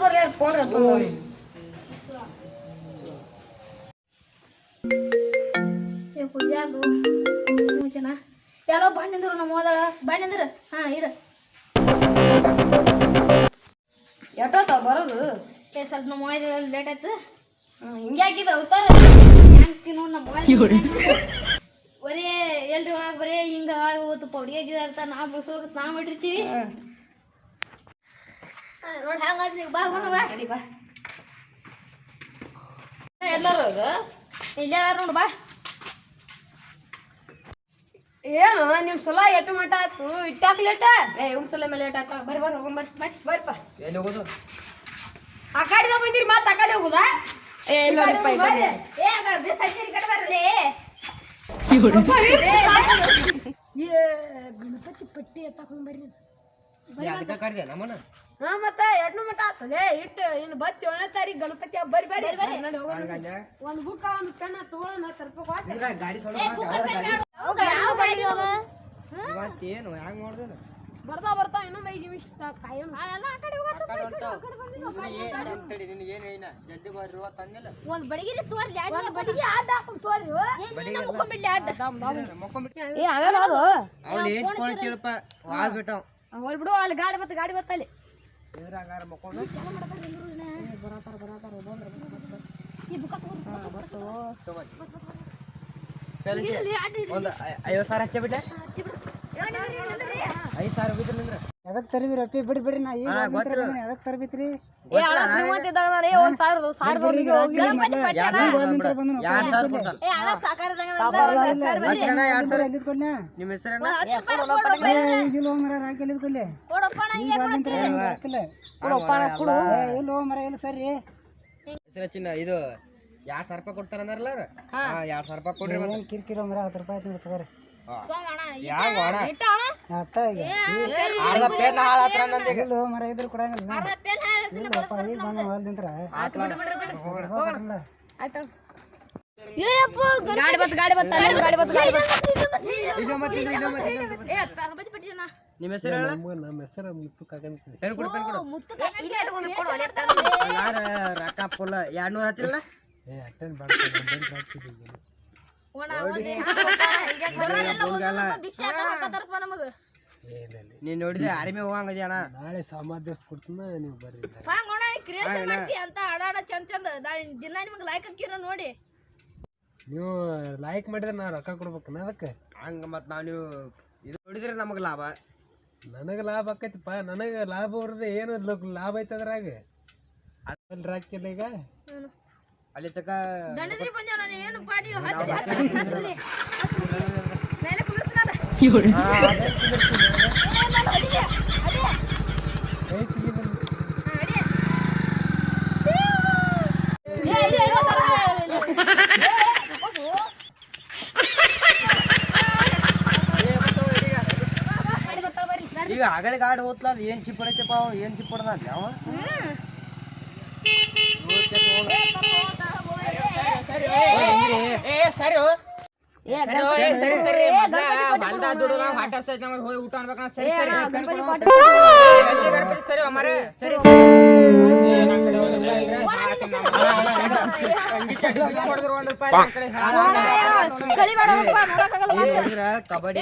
ಬರ್ಲಿ ಫೋನ್ ಯಾರು ಜನ ಯಾರೋ ಬಣ್ಣಿಂದ್ರು ನಮ್ಮ ಓದಾಳ ಬಣ್ಣಿಂದ್ರ ಹಾ ಇಡ ಎಷ್ಟೊತ್ತ ಬರೋದು ಸ್ವಲ್ಪ ನಮ್ಮ ಮೊಬೈಲ್ ಲೇಟ್ ಆಯ್ತು ಹಿಂಗೆ ಹಾಕಿದ ಅವತಾರ ಹ್ಯಾಂಕಿ ನೋಡಿ ನಮ್ಮ ಮೊಬೈಲ್ ಬರೀ ಎಲ್ರಿ ಬರೀ ಹಿಂಗ ಹೋತಪ್ಪ ಹುಡುಗಿಯಾಗಿರ್ತ ನಾವು ಬಿಡ್ಸೋಗ ನಾವು ಮಾಡಿರ್ತೀವಿ ನೋಡಿ ಹಂಗಾದ್ ಬಾ ಗುಣ ಬಾ ಬಾ ಎಲ್ಲರೂ ಇಲ್ಲೇ ನೋಡು ಬಾ ಏನು ನಿಮ್ ಸಲ ಎಟ್ಟು ಮಟ ಆಯ್ತು ಇಟ್ಟಾಕ್ ಲೇಟ ಇವ್ನ ಸಲ ಮೇಲೆ ಲೇಟ್ ಆಯ್ತು ಬರ್ರಿ ಬರ್ರಿ ಹೋಗಂಬರ್ರಿ ಬರ್ರಿ ಬರ್ರಿಪ್ಪ ಎಲ್ಲಿ ಹೋಗೋದು ಆ ಕಡೆದ ಬಂದಿರಿ ಮತ್ತೆ ಆ ಕಡೆ ಹೋಗುದಾ ಗಣಪತಿ ಪಟ್ಟಿ ತಕೊಂಡ್ ಬರ್ರಿ ಅದಕ್ಕೆ ಕಡ್ದೆ ನಮ್ಮನ್ನ ಹಾ ಮತ್ತೆ ಎಟ್ಟು ಮಟ ಆಯ್ತು ಲೇ ಇಟ್ಟು ಇನ್ನು ಬತ್ತಿ 7ನೇ ತಾರೀಕು ಗಣಪತಿ ಬರ್ರಿ ಬರ್ರಿ ಬರ್ರಿ ಒಂದು ಬುಕ್ಕ ಒಂದು ಪೆನ್ ತಗೊಳ್ಳೋಣ 10 ರೂಪಾಯಿ ಗಾಡಿ ಏನು ಹ್ಯಾಂಗ ಮಾಡ್ದೇನು ಬರ್ತಾ ಇನ್ನೊಂದು 5 ನಿಮಿಷ ಕಾಯೋಣ ಎಲ್ಲ ಆ ಕಡೆ ಏನ ಜಲ್ದಿ ಬರ್ರಿ ತಂದಿಲ್ಲ ಒಂದ್ ಬಡಗಿರಿ ತೋರ್ಲಿ ಒಂದು ಬಡಿಗೆ ಆಟ ಹಾಕೊಂಡು ತೋರಿ ಮುಕ್ಕೊಂಬಿಡ್ಲಿ ಆಟ ಏ ಆಗಲ್ಲ ಅದು ಅವ್ನು ಏನ್ ಕೊಳಿ ಕೇಳಪ್ಪ ವಾದ್ಬಿಟ್ಟವ್ ಹೋಗ್ಬಿಡು ಅಲ್ಲಿ ಗಾಡಿ ಬತ್ತಲ್ಲಿ ಇದ್ರಾಗಾರ ಮಕ್ಕೊಂಡು ಒಂದು 50,000 ಹಚ್ಚ ಬಿಡ್ಲೆ 5,000 ಬಿದ್ದಿಲ್ಲ ಎದಕ್ ತರಬಿರಪ್ಪಿ ಬಿಡ್ರಿ ನಾ ಈಗ ಎದಕ್ ತರಬಿತ್ರಿ ನಿಮ್ಮ ಹೆಸರೇನ ಸರಿ ಹೆಸರ ಚಿನ್ನ ಇದು 2,000 ರೂಪಾಯಿ ಕೊಡ್ತಾರ ಅಂದಾರಲ್ಲ 2,000 ರೂಪಾಯಿ ಕೊಡ್ರಿ ಕಿರ್ಕಿರ 10 ರೂಪಾಯಿ ತಗೋರಿ ಮರ ಇದ್ರ ಕೊಡಂಗಿಲ್ಲ ನಿಮ್ಮ ಹೆಸರು ನಮ್ಮ ಹೆಸರ ಮುತ್ತು ಯಾರ ರೊಕ್ಕ ಫುಲ್ 200 ಹಚ್ಚಿಲ್ಲ ನೀನ್ ನೋಡಿದ್ರೆ ಆರ್ಮಿ ಹೋಗಂಗದ್ಯಾನ ನಾಳೆ ಸಾಮರ್ಥ್ಯ ಕೊಡ್ತೀನ ನೀವು ಬರ್ರಿ ಅಂತ ಆಡಾಡ ಚಂದ ದಿನ ನಿಮ್ಗೆ ಲೈಕ್ ಹಾಕಿರೋ ನೋಡಿ ನೀವು ಲೈಕ್ ಮಾಡಿದ್ರೆ ನಾ ರೊಕ್ಕ ಕೊಡ್ಬೇಕನ ಅದಕ್ಕೆ ಹಂಗ ಮತ್ ನಾವ್ ನೀವು ಇದು ನೋಡಿದ್ರೆ ನಮಗ್ ಲಾಭ ನನಗೆ ಲಾಭ ಆಕೈತಿಪ್ಪ ನನಗೆ ಲಾಭ ಬರೋದು ಏನು ಲಾಭ ಐತೆ ಅದ್ರಾಗ ಅಲ್ಲಿ ರಾಕಿಲ್ಲ ಈಗ ಅಲ್ಲಿ ತಕ ದಣಿದ್ರಿ ಬಂದೇವ ನಾನು ಏನು ಪಾಡಿ ಈಗ ಆಗಲೇ ಗಾಡಿ ಹೋತ್ಲ ಅದು ಏನ್ ಚಿಪ್ ಹೊಡೈತಪ್ಪ ಅವ ಏನ್ ಚಿಪ್ ಹೊಡೆದ ಅವ ಸರಿ ಹೋಗಿ ಊಟ ಅನ್ಬೇಕ ಸರಿ ಸರಿ ಮರೆ ಸರಿ ಕಬಡ್ಡಿ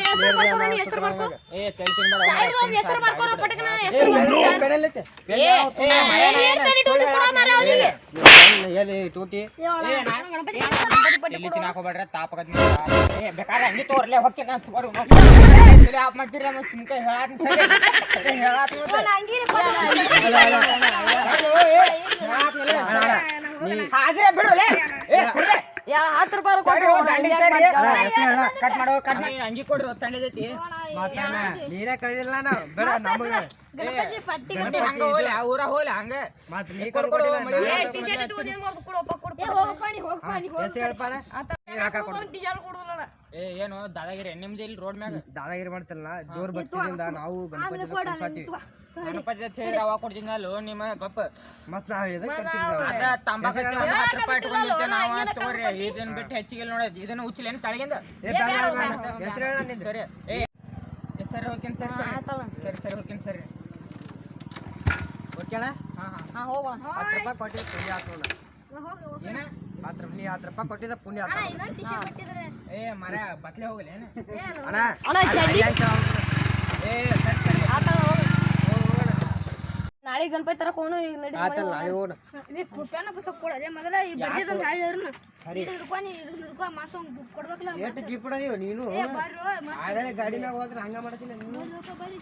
ಟೂಟಿ ಹಾಕೋಬೇಡ್ರೆ ತಾಪಕ ಬೇಕಾದ್ರೆ ಹಂಗೆ ತೋರ್ಲೆ ಹೋಗ್ತೀನಿ ಆಫ್ ಮಾಡ್ತೀರಿ ಸುಮ್ಕ ಬಿಡುಲೆ 10 ರೂಪಾಯಿ ಕಟ್ ಮಾಡೋ ಅಂಗಿ ಕೊಡ್ರಿ ತಂಡದೈತಿ ನೀನೇ ಕಳಿದಿಲ್ಲ ನಾವು ಬೇಡ ನಮಗೆ ಊರ ಹೋಲಿ ಹಂಗ ಮತ್ ನೀ ಏನು ದಾದಾಗಿರಿ ನಿಮ್ದು ಇಲ್ಲಿ ರೋಡ್ ಮ್ಯಾಗ ದಾದಾಗಿರಿ ಮಾಡ್ತಿಲ್ಲ ಜೋರ್ ಭಕ್ತಿಯಿಂದ ನಾವು ಗಣಪತಿ ಗಣಪತಿ ರವಾ ಕೊಡ್ತೀನಿ ಅಲ್ಲೋ ನಿಮ್ಮ ಗಪ್ಪ ಮತ್ ನಾವ್ ತಂಬಾಕ 10 ರೂಪಾಯಿ ಇಟ್ಕೊಂಡಿದ್ದೆ ನಾವು ತಗೋರಿ ಇದನ್ನ ಬಿಟ್ಟು ಹೆಚ್ಚಿಗೆ ನೋಡಿ ಇದನ್ನ ಉಚ್ಚಲೇನು ತಳಗಿಂದ ಹೆಸರು ಹೇಳ ನಿಂದು ಸರಿ ಹೆಸರು ಹೋಗ್ತೀನಿ ಸರಿ ಸರಿ ಹೋಗ್ತೀನಿ ಸರಿ ಓಕೆನಾ? ಹಾಂ ಹಾ ಹೋಗೋಣ 10 ರೂಪಾಯಿ ಕೊಟ್ಟಿದ್ದ ಪುಣ್ಯ ಆತು ನೋಡ ಏನ 10 ರೂಪಾಯಿ ಕೊಟ್ಟಿದ್ದ ಪುಣ್ಯ ಆತು ಇನ್ನೊಂದು ಟಿ ಶರ್ಟ್ ಕೊಟ್ಟಿದ್ರೆ ಏ ಮರ ಬತ್ಲೆ ಹೋಗಲಿ ಏನ ಅಣ್ಣ ಏ ಸರಿ ನಾಳೆ ಗಣಪತಿ ತರಕ ಹೋಗೋಣ ಈಗ ನಡಿ ಆತಲ್ಲ ನಾಳೆ ಹೋಗೋಣ ಪೆನ್ನ ಪುಸ್ತಕ ಕೊಡು ಅದೇ ಮೊದಲ ಈ ಬರ್ದಿದ್ದೊಂದು ಹೇಳಿದ್ರನ್ನ ಹಿಡ್ಕೊ ಮಾಸ ಕೊಡ್ಬೇಕಲ್ಲ ಎಷ್ಟು ಜೀಪ್ ಹೊಡೆದಿವ ನೀನು ಬರ್ರೋ ಆಗಲೇ ಗಾಡಿ ಮ್ಯಾಗ ಹೋದ್ರೆ ಹಂಗ ಮಾಡ್ತಿಲ್ಲ ನೀನು ಬರ್ರಿ